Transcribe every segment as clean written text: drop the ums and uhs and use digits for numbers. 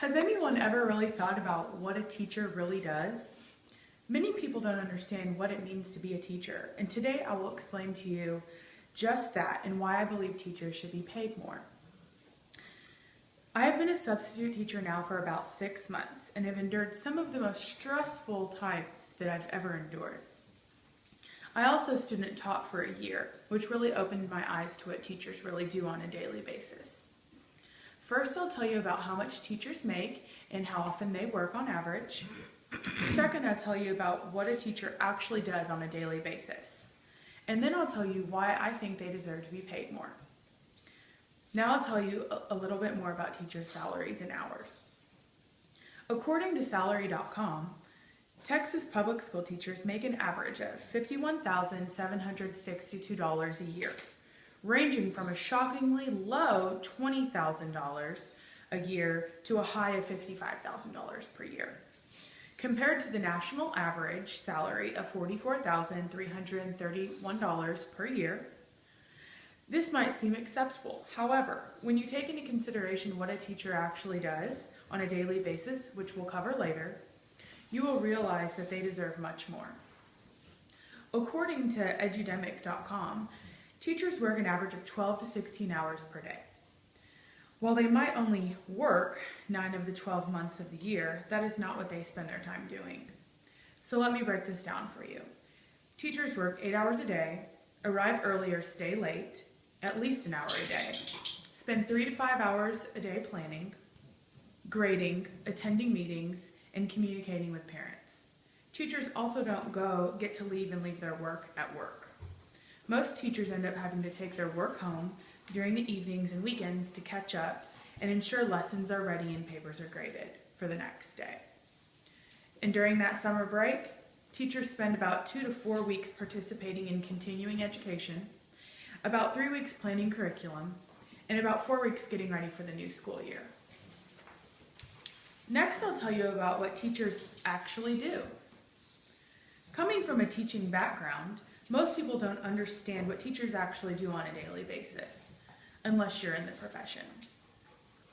Has anyone ever really thought about what a teacher really does? Many people don't understand what it means to be a teacher, and today I will explain to you just that and why I believe teachers should be paid more. I have been a substitute teacher now for about 6 months and have endured some of the most stressful times that I've ever endured. I also student taught for a year, which really opened my eyes to what teachers really do on a daily basis. First, I'll tell you about how much teachers make and how often they work on average. Second, I'll tell you about what a teacher actually does on a daily basis. And then I'll tell you why I think they deserve to be paid more. Now I'll tell you a little bit more about teachers' salaries and hours. According to salary.com, Texas public school teachers make an average of $51,762 a year, ranging from a shockingly low $20,000 a year to a high of $55,000 per year. Compared to the national average salary of $44,331 per year, this might seem acceptable. However, when you take into consideration what a teacher actually does on a daily basis, which we'll cover later, you will realize that they deserve much more. According to edudemic.com, teachers work an average of 12 to 16 hours per day. While they might only work 9 of the 12 months of the year, that is not what they spend their time doing. So let me break this down for you. Teachers work 8 hours a day, arrive early or stay late, at least an hour a day, spend 3 to 5 hours a day planning, grading, attending meetings, and communicating with parents. Teachers also don't get to leave and leave their work at work. Most teachers end up having to take their work home during the evenings and weekends to catch up and ensure lessons are ready and papers are graded for the next day. And during that summer break, teachers spend about 2 to 4 weeks participating in continuing education, about 3 weeks planning curriculum, and about 4 weeks getting ready for the new school year. Next, I'll tell you about what teachers actually do. Coming from a teaching background, most people don't understand what teachers actually do on a daily basis, unless you're in the profession.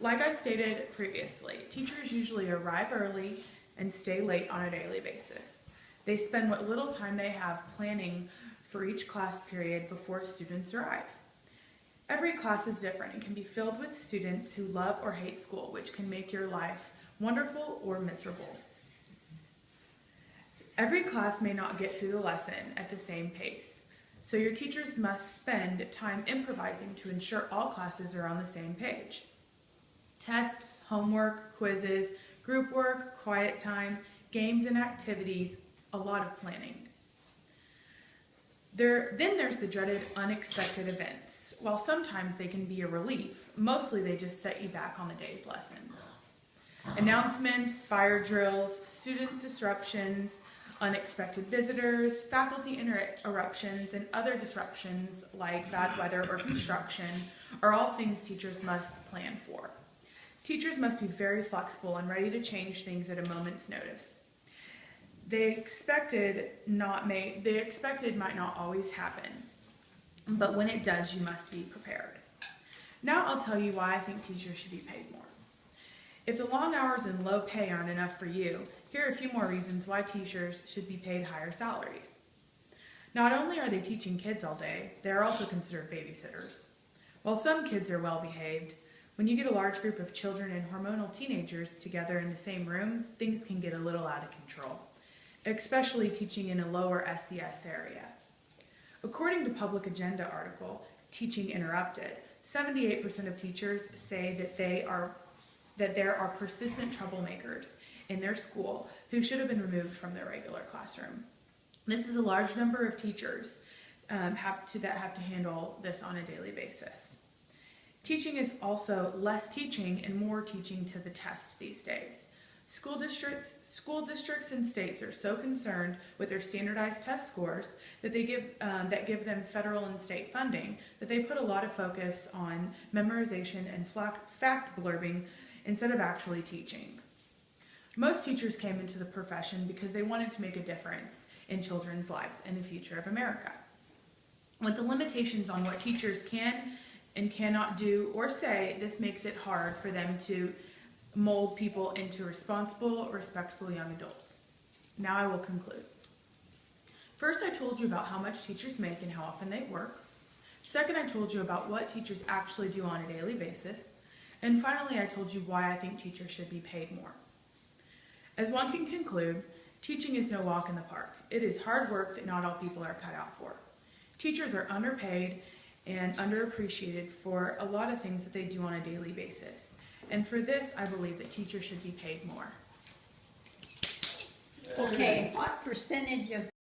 Like I stated previously, teachers usually arrive early and stay late on a daily basis. They spend what little time they have planning for each class period before students arrive. Every class is different and can be filled with students who love or hate school, which can make your life wonderful or miserable. Every class may not get through the lesson at the same pace, so your teachers must spend time improvising to ensure all classes are on the same page. Tests, homework, quizzes, group work, quiet time, games and activities, a lot of planning. Then there's the dreaded unexpected events. While sometimes they can be a relief, mostly they just set you back on the day's lessons. Announcements, fire drills, student disruptions, unexpected visitors, faculty interruptions, and other disruptions like bad weather or construction are all things teachers must plan for. Teachers must be very flexible and ready to change things at a moment's notice. The expected might not always happen, but when it does, you must be prepared. Now I'll tell you why I think teachers should be paid more. If the long hours and low pay aren't enough for you, here are a few more reasons why teachers should be paid higher salaries. Not only are they teaching kids all day, they are also considered babysitters. While some kids are well behaved, when you get a large group of children and hormonal teenagers together in the same room, things can get a little out of control, especially teaching in a lower SES area. According to Public Agenda article, Teaching Interrupted, 78% of teachers say that there are persistent troublemakers in their school who should have been removed from their regular classroom. This is a large number of teachers that have to handle this on a daily basis. Teaching is also less teaching and more teaching to the test these days. School districts and states are so concerned with their standardized test scores that give them federal and state funding that they put a lot of focus on memorization and fact blurbing instead of actually teaching. Most teachers came into the profession because they wanted to make a difference in children's lives and the future of America. With the limitations on what teachers can and cannot do or say, this makes it hard for them to mold people into responsible, respectful young adults. Now I will conclude. First, I told you about how much teachers make and how often they work. Second, I told you about what teachers actually do on a daily basis. And finally, I told you why I think teachers should be paid more. As one can conclude, teaching is no walk in the park. It is hard work that not all people are cut out for. Teachers are underpaid and underappreciated for a lot of things that they do on a daily basis. And for this, I believe that teachers should be paid more. Okay, what percentage of